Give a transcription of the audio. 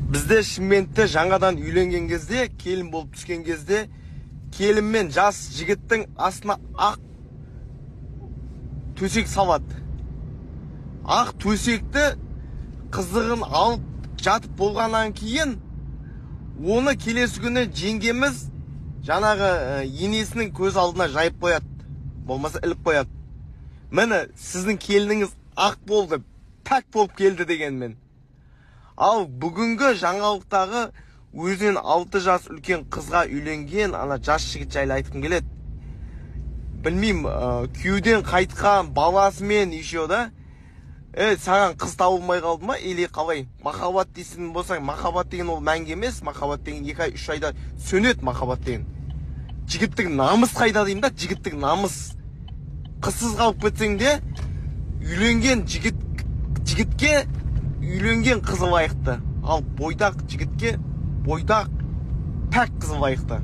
Бізде Шымкентте жаңадан үйленген кезде, келін болып түскен кезде, келін мен жас жігіттің астына ақ төсек салады. Ақ төсекті қызығын алып жатып болғаннан кейін, оны келесі күні жеңгеміз жаңағы енесінің көз алдына жайып қояды. Болмаса іліп қояды. Міне, сіздің келініңіз ақ болды, пәк болып келді дегенмен. Ал бүгінгі жаңалықтағы өзінен 6 жас үлкен қызға үйленген ана жас жігіт жайлы айтқым келеді. Білмеймін, күйеуден қайтқан баласымен еще да, саған қыз табылмай қалды ма, или қалай? Махаббат дейсің болсаң, махаббат деген ол мәңгі емес, махаббат деген 2 ай 3 айда сөнеді махаббат деген. Жігіттік намыс қайда деймін да, жігіттік намыс. Қызсыз қалып кетсең де, үйленген жігітке үйленген қызы лайықты. Ал бойдақ жігітке бойдақ пәк қызы лайықты.